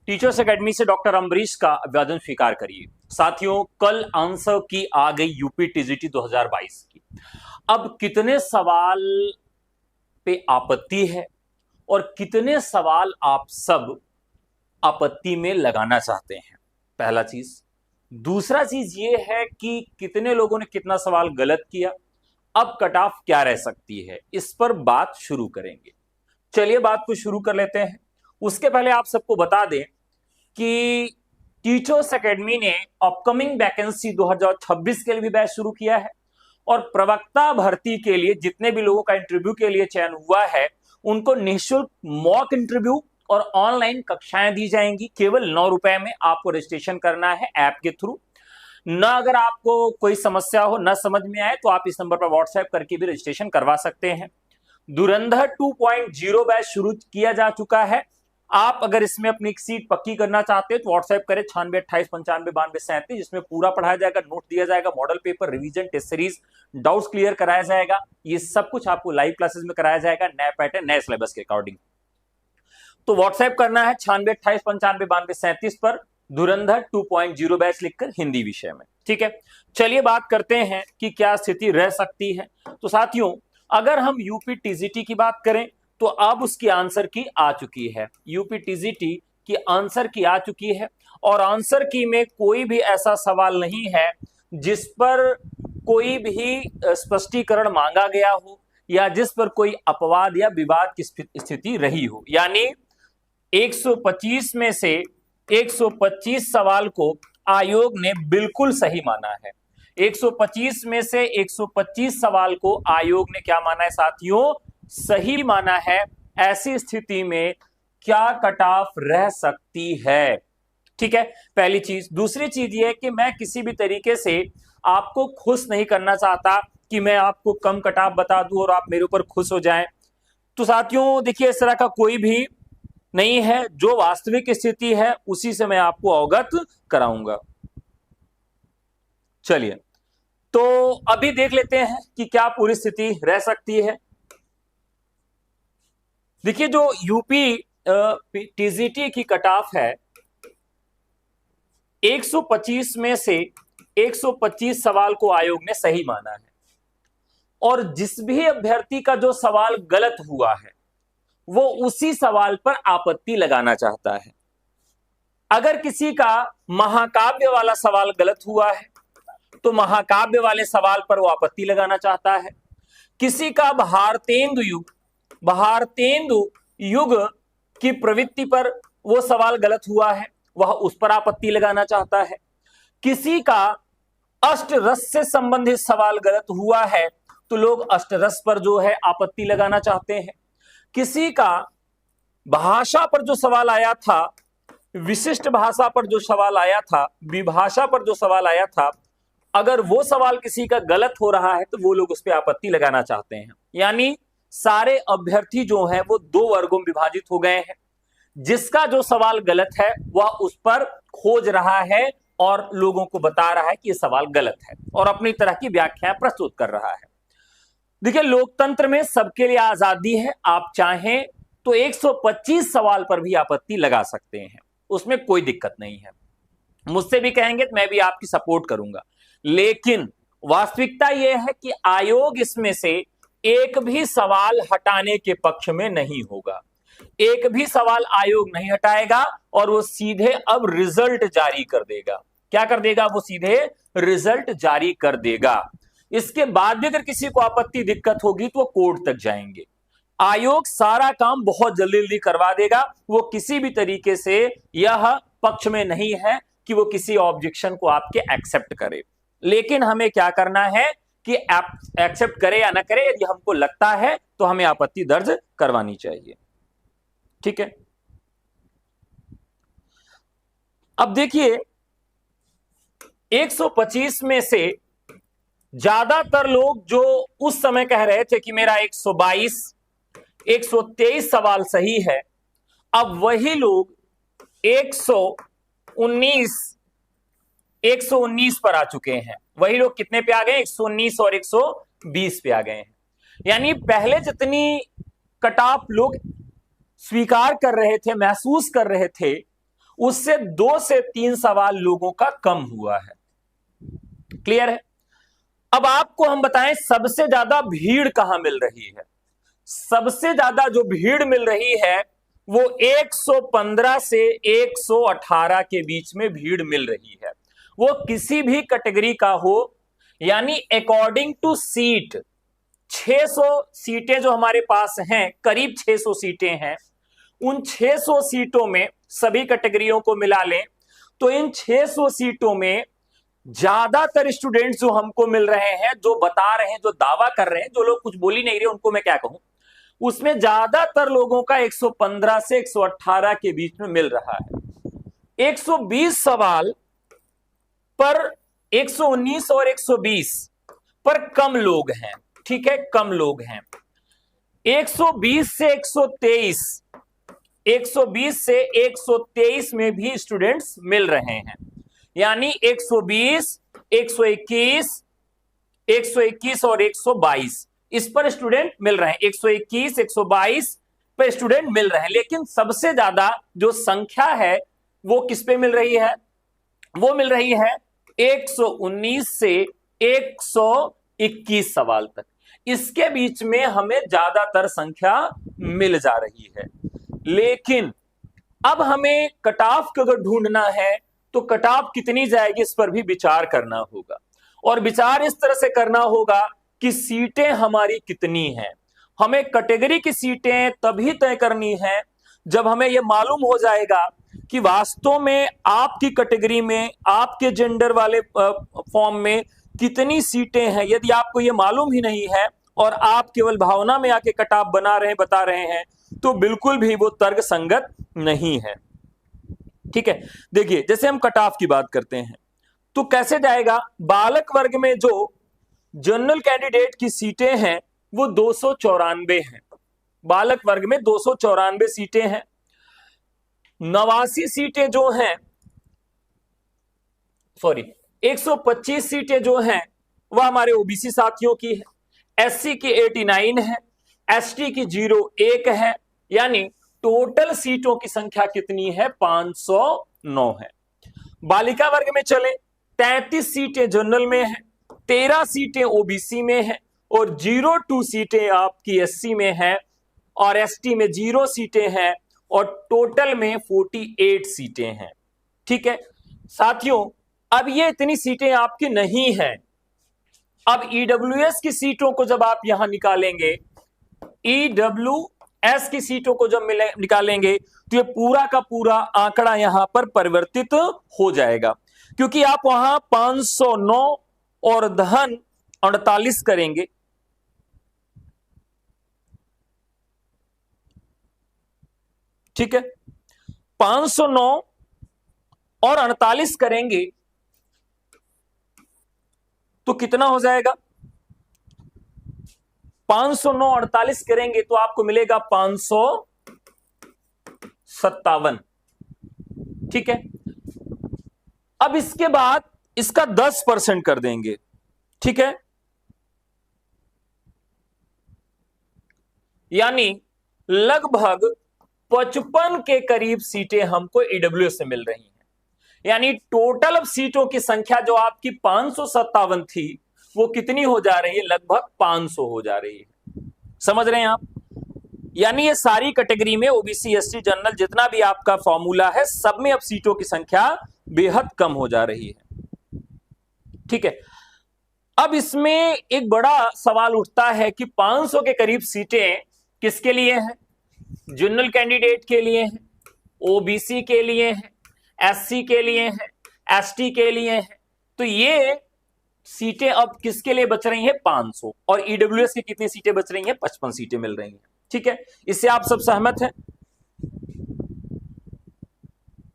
Teachers academy से doctor Ambarish का अभिवादन स्वीकार करिए। साथियों, कल आंसर की आ गई यूपी टीजीटी 2022 की। अब कितने सवाल पे आपत्ति है और कितने सवाल आप सब आपत्ति में लगाना चाहते हैं, पहला चीज। दूसरा चीज ये है कि कितने लोगों ने कितना सवाल गलत किया, अब कट ऑफ क्या रह सकती है, इस पर बात शुरू करेंगे। चलिए बात को शुरू कर लेते हैं। उसके पहले आप सबको बता दें कि टीचर्स एकेडमी ने अपकमिंग वैकेंसी 2026 के लिए भी बैच शुरू किया है और प्रवक्ता भर्ती के लिए जितने भी लोगों का इंटरव्यू के लिए चयन हुआ है उनको निःशुल्क मॉक इंटरव्यू और ऑनलाइन कक्षाएं दी जाएंगी। केवल 9 रुपए में आपको रजिस्ट्रेशन करना है ऐप के थ्रू। न अगर आपको कोई समस्या हो, न समझ में आए, तो आप इस नंबर पर व्हाट्सएप करके भी रजिस्ट्रेशन करवा सकते हैं। धुरंधर 2.0 बैच शुरू किया जा चुका है। आप अगर इसमें अपनी सीट पक्की करना चाहते हैं तो व्हाट्सएप करें 9628959237, जिसमें पूरा पढ़ाया जाएगा, नोट दिया जाएगा, model paper, revision, test series, doubts clear कराया जाएगा। ये सब कुछ आपको लाइव क्लासेस में कराया जाएगा, नया पैटर्न, नए सिलेबस के अकॉर्डिंग। तो व्हाट्सएप करना है 9628959237 पर धुरंधर 2.0 बैच लिखकर हिंदी विषय में। ठीक है, चलिए बात करते हैं कि क्या स्थिति रह सकती है। तो साथियों, अगर हम यूपी टीजीटी की बात करें तो अब उसकी आंसर की आ चुकी है। यूपी टीजीटी की आंसर की आ चुकी है और आंसर की में कोई भी ऐसा सवाल नहीं है जिस पर कोई भी स्पष्टीकरण मांगा गया हो या जिस पर कोई अपवाद या विवाद की स्थिति रही हो। यानी 125 में से 125 सवाल को आयोग ने बिल्कुल सही माना है। 125 में से 125 सवाल को आयोग ने क्या माना है साथियों? सही माना है। ऐसी स्थिति में क्या कट ऑफ रह सकती है? ठीक है, पहली चीज। दूसरी चीज ये है कि मैं किसी भी तरीके से आपको खुश नहीं करना चाहता कि मैं आपको कम कट ऑफ बता दूं और आप मेरे ऊपर खुश हो जाएं। तो साथियों देखिए, इस तरह का कोई भी नहीं है। जो वास्तविक स्थिति है उसी से मैं आपको अवगत कराऊंगा। चलिए, तो अभी देख लेते हैं कि क्या पूरी स्थिति रह सकती है। देखिए, जो यूपी टीजीटी की कट ऑफ है 125 में से 125 सवाल को आयोग ने सही माना है और जिस भी अभ्यर्थी का जो सवाल गलत हुआ है वो उसी सवाल पर आपत्ति लगाना चाहता है। अगर किसी का महाकाव्य वाला सवाल गलत हुआ है तो महाकाव्य वाले सवाल पर वो आपत्ति लगाना चाहता है। किसी का भारतेंदु युग की प्रवृत्ति पर वो सवाल गलत हुआ है, वह उस पर आपत्ति लगाना चाहता है। किसी का अष्टरस से संबंधित सवाल गलत हुआ है तो लोग अष्टरस पर जो है आपत्ति लगाना चाहते हैं। किसी का भाषा पर जो सवाल आया था, विशिष्ट भाषा पर जो सवाल आया था, विभाषा पर जो सवाल आया था, अगर वो सवाल किसी का गलत हो रहा है तो वो लोग उस पर आपत्ति लगाना चाहते हैं। यानी सारे अभ्यर्थी जो हैं वो 2 वर्गों में विभाजित हो गए हैं। जिसका जो सवाल गलत है वह उस पर खोज रहा है और लोगों को बता रहा है कि यह सवाल गलत है और अपनी तरह की व्याख्या प्रस्तुत कर रहा है। देखिए, लोकतंत्र में सबके लिए आजादी है। आप चाहें तो 125 सवाल पर भी आपत्ति लगा सकते हैं, उसमें कोई दिक्कत नहीं है। मुझसे भी कहेंगे तो मैं भी आपकी सपोर्ट करूंगा। लेकिन वास्तविकता यह है कि आयोग इसमें से एक भी सवाल हटाने के पक्ष में नहीं होगा। एक भी सवाल आयोग नहीं हटाएगा और वो सीधे अब रिजल्ट जारी कर देगा। क्या कर देगा? वो सीधे रिजल्ट जारी कर देगा। इसके बाद भी अगर किसी को आपत्ति दिक्कत होगी तो वो कोर्ट तक जाएंगे। आयोग सारा काम बहुत जल्दी जल्दी करवा देगा। वो किसी भी तरीके से यह पक्ष में नहीं है कि वो किसी ऑब्जेक्शन को आपके एक्सेप्ट करे। लेकिन हमें क्या करना है कि एक्सेप्ट करे या ना करे, यदि हमको लगता है तो हमें आपत्ति दर्ज करवानी चाहिए। ठीक है, अब देखिए 125 में से ज्यादातर लोग जो उस समय कह रहे थे कि मेरा 122 123 सवाल सही है, अब वही लोग 119 पर आ चुके हैं। वही लोग कितने पे आ गए? 119 और 120 पे आ गए हैं। यानी पहले जितनी कट ऑफ लोग स्वीकार कर रहे थे, महसूस कर रहे थे, उससे 2 से 3 सवाल लोगों का कम हुआ है। क्लियर है? अब आपको हम बताएं सबसे ज्यादा भीड़ कहां मिल रही है। सबसे ज्यादा जो भीड़ मिल रही है वो 115 से 118 के बीच में भीड़ मिल रही है। वो किसी भी कैटेगरी का हो, यानी अकॉर्डिंग टू सीट 600 सीटें जो हमारे पास हैं, करीब 600 सीटें हैं, उन 600 सीटों में सभी कैटेगरियों को मिला लें तो इन 600 सीटों में ज्यादातर स्टूडेंट्स जो हमको मिल रहे हैं, जो बता रहे हैं, जो दावा कर रहे हैं, जो लोग कुछ बोल ही नहीं रहे उनको मैं क्या कहूं, उसमें ज्यादातर लोगों का 115 से 118 के बीच में मिल रहा है। 120 सवाल पर 119 और 120 पर कम लोग हैं। ठीक है, कम लोग हैं। 120 से 123, 120 से 123 में भी स्टूडेंट्स मिल रहे हैं, यानी 120, 121, 121 और 122 इस पर स्टूडेंट मिल रहे हैं। 121, 122 पर स्टूडेंट मिल रहे हैं, लेकिन सबसे ज्यादा जो संख्या है वो किस पे मिल रही है? वो मिल रही है 119 से 121 सवाल तक। इसके बीच में हमें ज्यादातर संख्या मिल जा रही है। लेकिन अब हमें कट ऑफ को अगर ढूंढना है तो कट ऑफ कितनी जाएगी इस पर भी विचार करना होगा, और विचार इस तरह से करना होगा कि सीटें हमारी कितनी हैं। हमें कैटेगरी की सीटें तभी तय करनी है जब हमें यह मालूम हो जाएगा कि वास्तव में आपकी कैटेगरी में, आपके जेंडर वाले फॉर्म में कितनी सीटें हैं। यदि आपको यह मालूम ही नहीं है और आप केवल भावना में आके कट ऑफ बना रहे हैं, बता रहे हैं, तो बिल्कुल भी वो तर्क संगत नहीं है। ठीक है, देखिए जैसे हम कट ऑफ की बात करते हैं तो कैसे जाएगा? बालक वर्ग में जो जनरल कैंडिडेट की सीटें हैं वो 294 हैं। बालक वर्ग में 294 सीटें हैं। 89 सीटें जो हैं, 125 सीटें जो हैं वह हमारे ओबीसी साथियों की है। एससी की 89 है, एसटी की 01 है, यानी टोटल सीटों की संख्या कितनी है? 509 है। बालिका वर्ग में चले 33 सीटें जनरल में है, 13 सीटें ओबीसी में है और 02 सीटें आपकी एससी में है और एसटी में 0 सीटें हैं और टोटल में 48 सीटें हैं। ठीक है साथियों, अब ये इतनी सीटें आपकी नहीं हैं। अब ईडब्ल्यूएस की सीटों को जब आप यहां निकालेंगे, ईडब्ल्यूएस की सीटों को जब निकालेंगे तो ये पूरा का पूरा आंकड़ा यहां पर परिवर्तित हो जाएगा, क्योंकि आप वहां 509 और धन 48 करेंगे। ठीक है, 509 और 48 करेंगे तो कितना हो जाएगा? 509 48 करेंगे तो आपको मिलेगा 557। ठीक है, अब इसके बाद इसका 10% कर देंगे। ठीक है, यानी लगभग 55 के करीब सीटें हमको ईडब्ल्यूएस से मिल रही हैं। यानी टोटल अब सीटों की संख्या जो आपकी 557 थी वो कितनी हो जा रही है? लगभग 500 हो जा रही है। समझ रहे हैं आप? यानी ये सारी कैटेगरी में ओबीसी, एसटी, जनरल जितना भी आपका फॉर्मूला है, सब में अब सीटों की संख्या बेहद कम हो जा रही है। ठीक है, अब इसमें एक बड़ा सवाल उठता है कि 500 के करीब सीटें किसके लिए हैं? जनरल कैंडिडेट के लिए हैं, ओबीसी के लिए हैं, एससी के लिए हैं, एसटी के लिए हैं। तो ये सीटें अब किसके लिए बच रही हैं? 500। और ईडब्ल्यूएस की कितनी सीटें बच रही हैं? 55 सीटें मिल रही हैं। ठीक है, इससे आप सब सहमत हैं?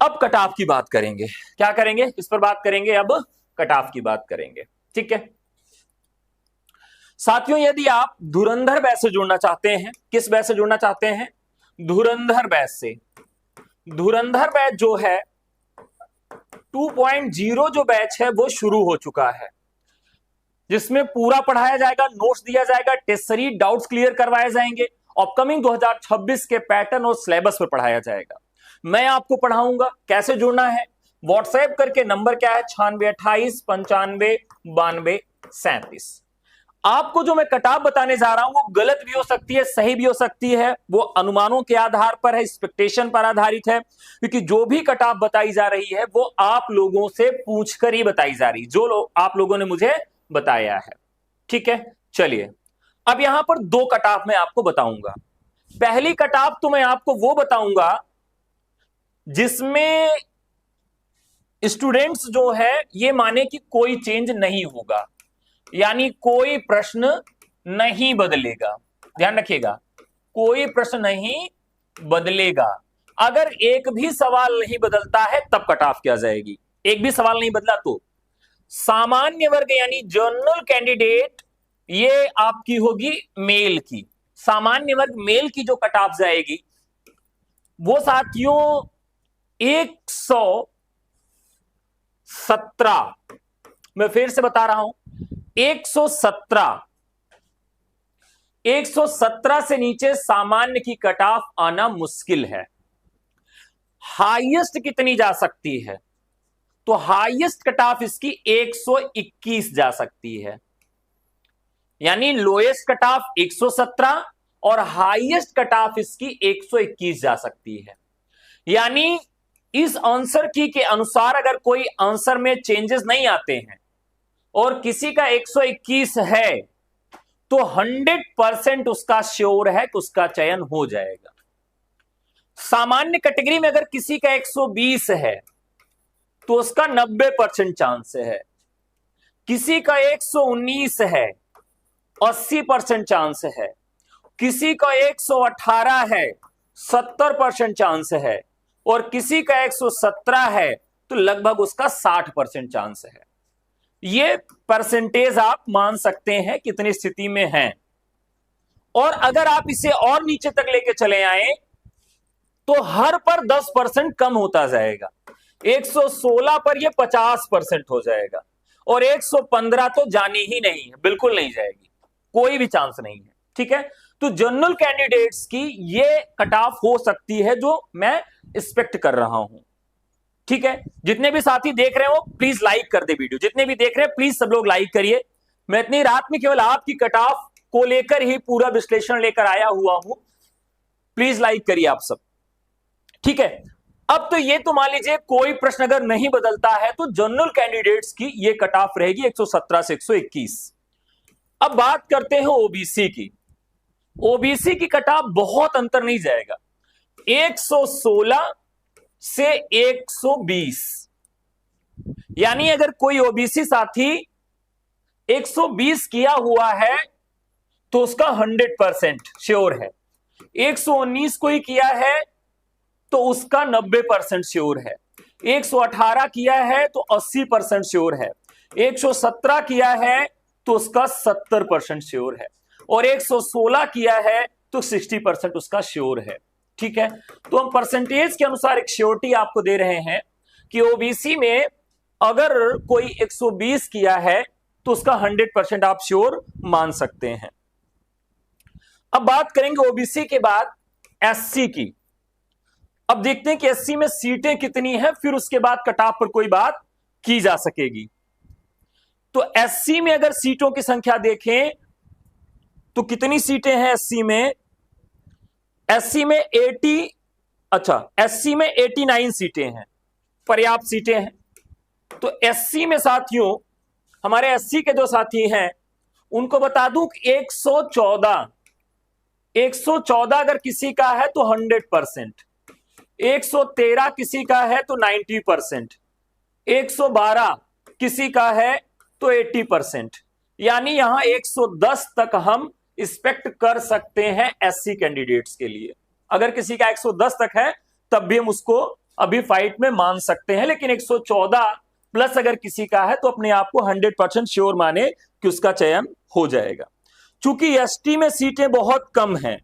अब कट ऑफ की बात करेंगे। क्या करेंगे? इस पर बात करेंगे। अब कट ऑफ की बात करेंगे। ठीक है साथियों, यदि आप धुरंधर बैच से जुड़ना चाहते हैं, किस बैच से जुड़ना चाहते हैं? धुरंधर बैच से। धुरंधर बैच जो है 2.0 जो बैच है वो शुरू हो चुका है, जिसमें पूरा पढ़ाया जाएगा, नोट्स दिया जाएगा, टेस्ट सीरीज, डाउट्स क्लियर करवाए जाएंगे, अपकमिंग 2026 के पैटर्न और सिलेबस पर पढ़ाया जाएगा। मैं आपको पढ़ाऊंगा कैसे जुड़ना है। व्हाट्सएप करके नंबर क्या है 9628959237। आपको जो मैं कटाव बताने जा रहा हूं वो गलत भी हो सकती है, सही भी हो सकती है, वो अनुमानों के आधार पर है, एक्सपेक्टेशन पर आधारित है, क्योंकि जो भी कटाव बताई जा रही है वो आप लोगों से पूछकर ही बताई जा रही, जो आप लोगों ने मुझे बताया है। ठीक है, चलिए अब यहां पर दो कटाव मैं आपको बताऊंगा। पहली कटाव तो मैं आपको वो बताऊंगा जिसमें स्टूडेंट्स जो है ये माने कि कोई चेंज नहीं होगा, यानी कोई प्रश्न नहीं बदलेगा। ध्यान रखिएगा, कोई प्रश्न नहीं बदलेगा। अगर एक भी सवाल नहीं बदलता है तब कट ऑफ किया जाएगी। एक भी सवाल नहीं बदला तो सामान्य वर्ग यानी जनरल कैंडिडेट ये आपकी होगी मेल की। सामान्य वर्ग मेल की जो कट ऑफ जाएगी वो साथियों 117, मैं फिर से बता रहा हूं 117 से नीचे सामान्य की कट ऑफ आना मुश्किल है। हाईएस्ट कितनी जा सकती है? तो हाईएस्ट कट ऑफ इसकी 121 जा सकती है, यानी लोएस्ट कट ऑफ 117 और हाईएस्ट कट ऑफ इसकी 121 जा सकती है। यानी इस आंसर की के अनुसार अगर कोई आंसर में चेंजेस नहीं आते हैं और किसी का 121 है तो 100% उसका श्योर है कि उसका चयन हो जाएगा। सामान्य कैटेगरी में अगर किसी का 120 है तो उसका 90% चांस है, किसी का 119 है 80% चांस है, किसी का 118 है 70% चांस है और किसी का 117 है तो लगभग उसका 60% चांस है। ये परसेंटेज आप मान सकते हैं कितनी स्थिति में है। और अगर आप इसे और नीचे तक लेके चले आए तो हर पर 10% कम होता जाएगा। 116 पर ये 50% हो जाएगा और 115 तो जानी ही नहीं है, बिल्कुल नहीं जाएगी, कोई भी चांस नहीं है। ठीक है, तो जनरल कैंडिडेट्स की ये कट ऑफ हो सकती है जो मैं एक्सपेक्ट कर रहा हूं। ठीक है, जितने भी साथी देख रहे हो प्लीज लाइक कर दे वीडियो, जितने भी देख रहे हैं प्लीज सब लोग लाइक करिए। मैं इतनी रात में केवल आपकी कट ऑफ को लेकर ही पूरा विश्लेषण लेकर आया हुआ हूं, प्लीज लाइक करिए आप सब। ठीक है, अब तो ये तो मान लीजिए कोई प्रश्न अगर नहीं बदलता है तो जनरल कैंडिडेट्स की ये कट ऑफ रहेगी 117 से 121। अब बात करते हैं ओबीसी की। ओबीसी की कट ऑफ बहुत अंतर नहीं जाएगा, 116 से 120। यानी अगर कोई ओबीसी साथी 120 किया हुआ है तो उसका 100% श्योर है, 119 कोई किया है तो उसका 90% श्योर है, 118 किया है तो 80% श्योर है, 117 किया है तो उसका 70% श्योर है और 116 किया है तो 60% उसका श्योर है। ठीक है, तो हम परसेंटेज के अनुसार एक श्योरिटी आपको दे रहे हैं कि ओबीसी में अगर कोई 120 किया है तो उसका 100% आप श्योर मान सकते हैं। अब बात करेंगे ओबीसी के बाद एससी की। अब देखते हैं कि एससी में सीटें कितनी हैं, फिर उसके बाद कट ऑफ पर कोई बात की जा सकेगी। तो एससी में अगर सीटों की संख्या देखें तो कितनी सीटें हैं एससी में? एससी में 89 सीटें हैं, पर्याप्त सीटें हैं। तो एससी में साथियों हमारे एससी के जो साथी हैं उनको बता दूं कि 114 अगर किसी का है तो 100%, 113 किसी का है तो 90%, 112 किसी का है तो 80%, यानी यहां 110 तक हम एक्सपेक्ट कर सकते हैं एससी कैंडिडेट्स के लिए। अगर किसी का 110 तक है तब भी हम उसको अभी फाइट में मान सकते हैं, लेकिन 114 प्लस अगर किसी का है तो अपने आप को 100% श्योर माने कि उसका चयन हो जाएगा। चूंकि एसटी में सीटें बहुत कम हैं,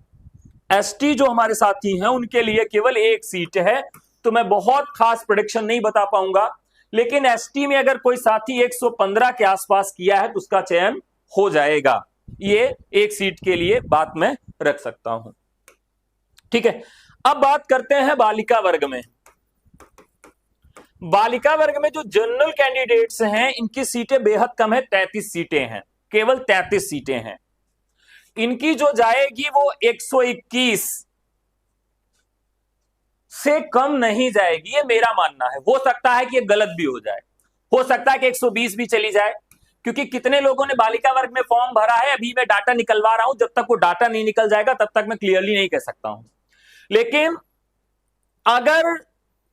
एसटी जो हमारे साथी हैं उनके लिए केवल एक सीट है, तो मैं बहुत खास प्रेडिक्शन नहीं बता पाऊंगा, लेकिन एसटी में अगर कोई साथी 115 के आसपास किया है तो उसका चयन हो जाएगा। ये एक सीट के लिए बात मैं रख सकता हूं। ठीक है, अब बात करते हैं बालिका वर्ग में। बालिका वर्ग में जो जनरल कैंडिडेट्स हैं इनकी सीटें बेहद कम है, 33 सीटें हैं, केवल 33 सीटें हैं। इनकी जो जाएगी वो 121 से कम नहीं जाएगी, ये मेरा मानना है। हो सकता है कि ये गलत भी हो जाए, हो सकता है कि 120 भी चली जाए, क्योंकि कितने लोगों ने बालिका वर्ग में फॉर्म भरा है अभी मैं डाटा निकलवा रहा हूं, जब तक वो डाटा नहीं निकल जाएगा तब तक मैं क्लियरली नहीं कह सकता हूं। लेकिन अगर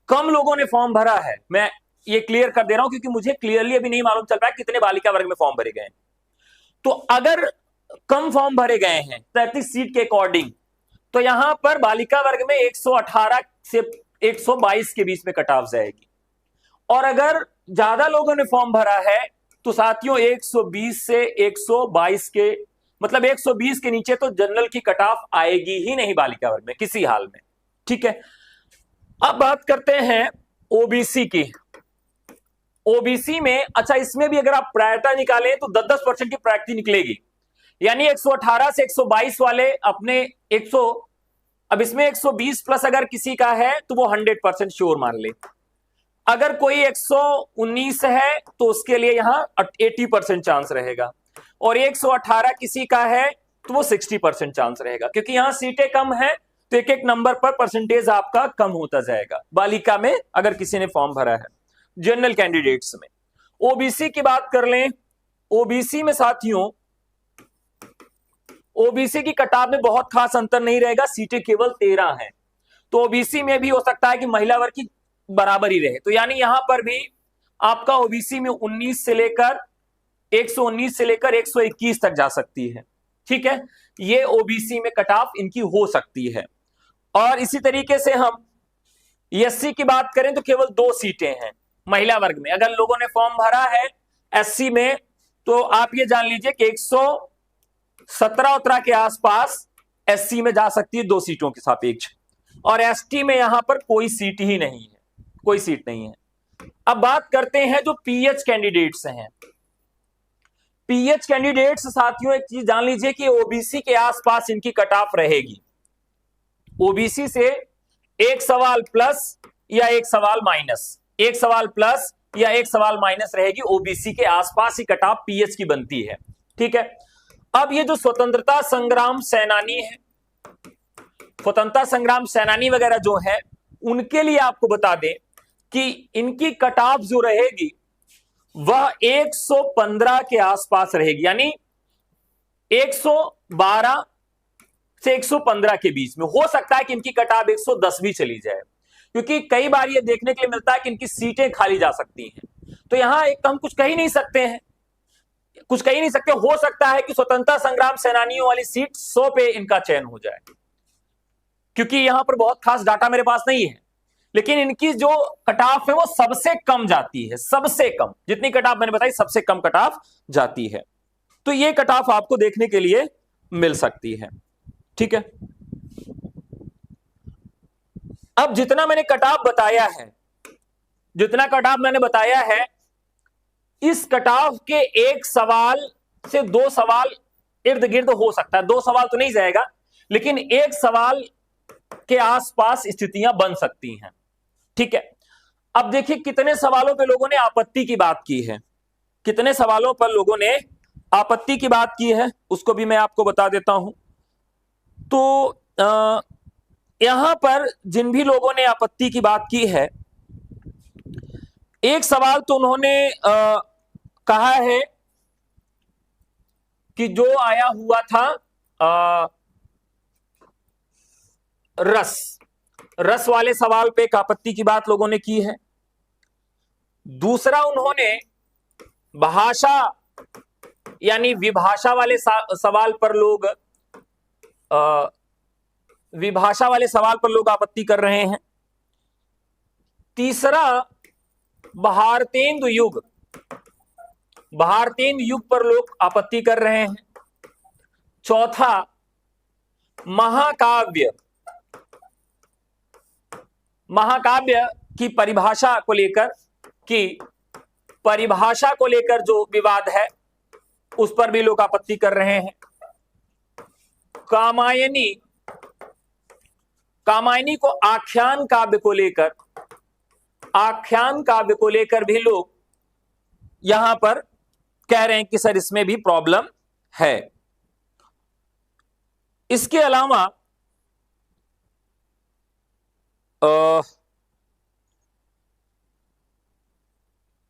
कम लोगों ने फॉर्म भरा है, मैं ये क्लियर कर दे रहा हूं क्योंकि मुझे क्लियरली अभी नहीं मालूम चल रहा है कितने बालिका वर्ग में फॉर्म भरे गए, तो अगर कम फॉर्म भरे गए हैं 33 सीट के अकॉर्डिंग, तो यहां पर बालिका वर्ग में 118 से 122 के बीच में कट ऑफ जाएगी। और अगर ज्यादा लोगों ने फॉर्म भरा है तो साथियों 120 से 122 के, मतलब 120 के नीचे तो जनरल की कट ऑफ आएगी ही नहीं बालिका वर्ग में किसी हाल में। ठीक है, अब बात करते हैं ओबीसी की। ओबीसी में अच्छा, इसमें भी अगर आप प्रायता निकालें तो 10% की प्रायरिटी निकलेगी, यानी 118 से 122 वाले अपने 100, अब इसमें 120 प्लस अगर किसी का है तो वो 100% श्योर मान ले। अगर कोई 119 है तो उसके लिए यहां 80% चांस रहेगा, और 118 किसी का है तो वो 60% चांस रहेगा, क्योंकि यहां सीटें कम है तो एक एक नंबर पर परसेंटेज आपका कम होता जाएगा बालिका में अगर किसी ने फॉर्म भरा है। जनरल कैंडिडेट्स में ओबीसी की बात कर लें, ओबीसी में साथियों ओबीसी की कटाव में बहुत खास अंतर नहीं रहेगा, सीटें केवल 13 हैं, तो ओबीसी में भी हो सकता है कि महिला वर्ग की बराबर ही रहे, तो यानी यहां पर भी आपका ओबीसी में 19 से लेकर 119 से लेकर 121 तक जा सकती है। ठीक है, ये ओबीसी में कट ऑफ इनकी हो सकती है। और इसी तरीके से हम एससी की बात करें तो केवल 2 सीटें हैं महिला वर्ग में। अगर लोगों ने फॉर्म भरा है एससी में तो आप ये जान लीजिए कि 117 के आसपास एससी में जा सकती है 2 सीटों के सापेक्ष, और एसटी में यहां पर कोई सीट ही नहीं है, कोई सीट नहीं है। अब बात करते हैं जो पीएच कैंडिडेट्स हैं। पीएच कैंडिडेट्स साथियों एक चीज जान लीजिए कि ओबीसी के आसपास इनकी कट ऑफ रहेगी, ओबीसी से एक सवाल प्लस या एक सवाल माइनस, एक सवाल प्लस या एक सवाल माइनस रहेगी, ओबीसी के आसपास ही कट ऑफ पीएच की बनती है। ठीक है, अब ये जो स्वतंत्रता संग्राम सेनानी है, स्वतंत्रता संग्राम सेनानी वगैरह जो है, उनके लिए आपको बता दें कि इनकी कट ऑफ जो रहेगी वह 115 के आसपास रहेगी, यानी 112 से 115 के बीच में। हो सकता है कि इनकी कट ऑफ 110 भी चली जाए, क्योंकि कई बार ये देखने के लिए मिलता है कि इनकी सीटें खाली जा सकती हैं, तो यहां एक हम कुछ कह ही नहीं सकते हैं, कुछ कह ही नहीं सकते। हो सकता है कि स्वतंत्रता संग्राम सेनानियों वाली सीट 100 पे इनका चयन हो जाए, क्योंकि यहां पर बहुत खास डाटा मेरे पास नहीं है, लेकिन इनकी जो कट ऑफ है वो सबसे कम जाती है, सबसे कम, जितनी कट ऑफ मैंने बताई सबसे कम कट ऑफ जाती है, तो ये कट ऑफ आपको देखने के लिए मिल सकती है। ठीक है, अब जितना मैंने कट ऑफ बताया है, जितना कट ऑफ मैंने बताया है, इस कट ऑफ के एक सवाल से 2 सवाल इर्द गिर्द हो सकता है, 2 सवाल तो नहीं जाएगा, लेकिन एक सवाल के आसपास स्थितियां बन सकती हैं। ठीक है, अब देखिए कितने सवालों पे लोगों ने आपत्ति की बात की है, कितने सवालों पर लोगों ने आपत्ति की बात की है, उसको भी मैं आपको बता देता हूं। तो यहां पर जिन भी लोगों ने आपत्ति की बात की है, एक सवाल तो उन्होंने कहा है कि जो आया हुआ था रस वाले सवाल पे एक आपत्ति की बात लोगों ने की है। दूसरा उन्होंने भाषा यानी विभाषा वाले सवाल पर लोग विभाषा वाले सवाल पर लोग आपत्ति कर रहे हैं। तीसरा भारतेंदु युग पर लोग आपत्ति कर रहे हैं। चौथा महाकाव्य की परिभाषा को लेकर जो विवाद है उस पर भी लोग आपत्ति कर रहे हैं। कामायनी कामायनी को आख्यान काव्य को लेकर भी लोग यहां पर कह रहे हैं कि सर इसमें भी प्रॉब्लम है। इसके अलावा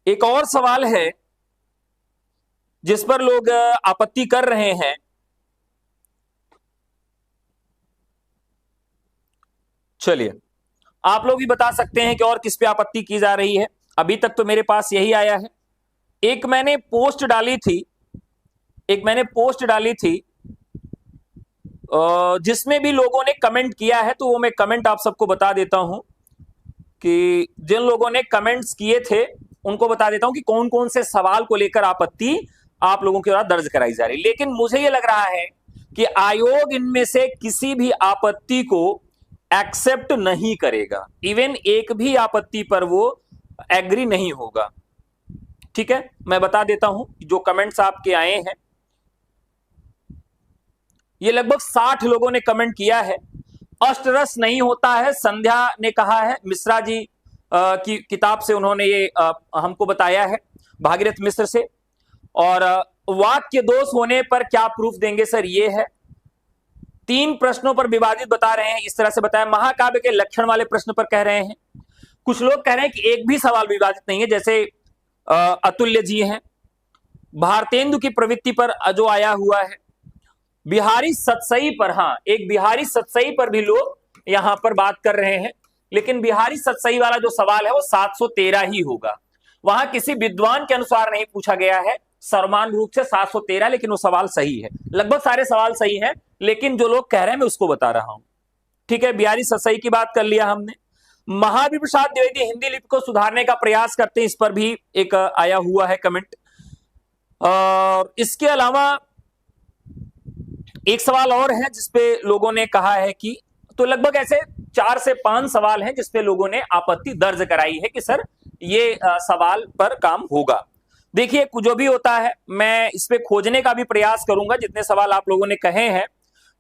एक और सवाल है जिस पर लोग आपत्ति कर रहे हैं। चलिए, आप लोग भी बता सकते हैं कि और किस पे आपत्ति की जा रही है। अभी तक तो मेरे पास यही आया है। एक मैंने पोस्ट डाली थी जिसमें भी लोगों ने कमेंट किया है, तो वो मैं कमेंट आप सबको बता देता हूं कि जिन लोगों ने कमेंट्स किए थे उनको बता देता हूं कि कौन कौन से सवाल को लेकर आपत्ति आप लोगों के द्वारा दर्ज कराई जा रही। लेकिन मुझे यह लग रहा है कि आयोग इनमें से किसी भी आपत्ति को एक्सेप्ट नहीं करेगा, इवन एक भी आपत्ति पर वो एग्री नहीं होगा। ठीक है, मैं बता देता हूं जो कमेंट्स आपके आए हैं। ये लगभग 60 लोगों ने कमेंट किया है। अष्टरस नहीं होता है, संध्या ने कहा है। मिश्रा जी की किताब से उन्होंने ये हमको बताया है, भागीरथ मिश्र से। और वाक्य दोष होने पर क्या प्रूफ देंगे सर, ये है। 3 प्रश्नों पर विवादित बता रहे हैं, इस तरह से बताया। महाकाव्य के लक्षण वाले प्रश्न पर कह रहे हैं। कुछ लोग कह रहे हैं कि एक भी सवाल विवादित नहीं है, जैसे अतुल्य जी हैं। भारतेंदु की प्रवृत्ति पर जो आया हुआ है। बिहारी सतसई पर, हाँ, एक बिहारी सतसई पर भी लोग यहां पर बात कर रहे हैं। लेकिन बिहारी सतसई वाला जो सवाल है वो 713 ही होगा। वहां किसी विद्वान के अनुसार नहीं पूछा गया है, समान रूप से 713, लेकिन वो सवाल सही है। लगभग सारे सवाल सही हैं, लेकिन जो लोग कह रहे हैं मैं उसको बता रहा हूं। ठीक है, बिहारी सतसई की बात कर लिया हमने। महावीर प्रसाद द्विवेदी हिंदी लिपि को सुधारने का प्रयास करते हैं, इस पर भी एक आया हुआ है कमेंट। इसके अलावा एक सवाल और है जिसपे लोगों ने कहा है कि, तो लगभग ऐसे 4 से 5 सवाल हैं जिसपे लोगों ने आपत्ति दर्ज कराई है कि सर ये सवाल पर काम होगा। देखिए, जो भी होता है मैं इस पे खोजने का भी प्रयास करूंगा। जितने सवाल आप लोगों ने कहे हैं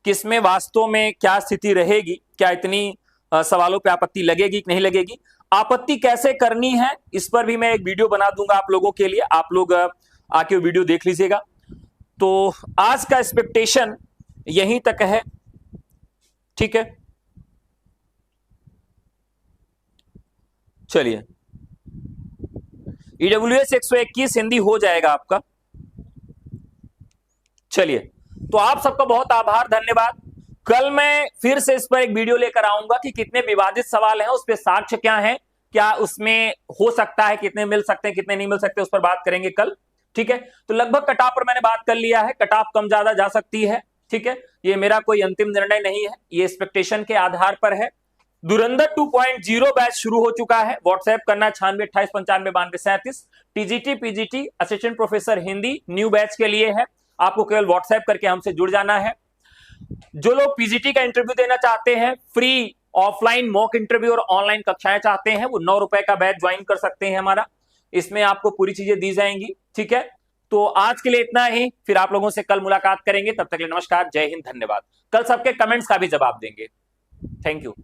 कि इसमें वास्तव में क्या स्थिति रहेगी, क्या इतनी सवालों पे आपत्ति लगेगी कि नहीं लगेगी, आपत्ति कैसे करनी है, इस पर भी मैं एक वीडियो बना दूंगा आप लोगों के लिए। आप लोग आके वीडियो देख लीजिएगा। तो आज का एक्सपेक्टेशन यहीं तक है। ठीक है, चलिए, ईडब्ल्यूएस 121 हिंदी हो जाएगा आपका। चलिए, तो आप सबका बहुत आभार, धन्यवाद। कल मैं फिर से इस पर एक वीडियो लेकर आऊंगा कि कितने विवादित सवाल हैं, उस पर साक्ष्य क्या है, क्या उसमें हो सकता है, कितने मिल सकते हैं, कितने नहीं मिल सकते, उस पर बात करेंगे कल। ठीक है, तो लगभग कट ऑफ पर मैंने बात कर लिया है। कट ऑफ कम ज्यादा जा सकती है। ठीक है, ये मेरा कोई अंतिम निर्णय नहीं है, ये एक्सपेक्टेशन के आधार पर है। धुरंधर 2.0 बैच शुरू हो चुका है। व्हाट्सएप करना 9628959237। TGT PGT assistant professor Hindi new batch के लिए है। आपको केवल व्हाट्सएप करके हमसे जुड़ जाना है। जो लोग पीजीटी का इंटरव्यू देना चाहते हैं, फ्री ऑफलाइन मॉक इंटरव्यू और ऑनलाइन कक्षाएं चाहते हैं, वो 9 रुपए का बैच ज्वाइन कर सकते हैं हमारा। इसमें आपको पूरी चीजें दी जाएंगी। ठीक है, तो आज के लिए इतना ही, फिर आप लोगों से कल मुलाकात करेंगे। तब तक के लिए नमस्कार, जय हिंद, धन्यवाद। कल सबके कमेंट्स का भी जवाब देंगे। Thank you.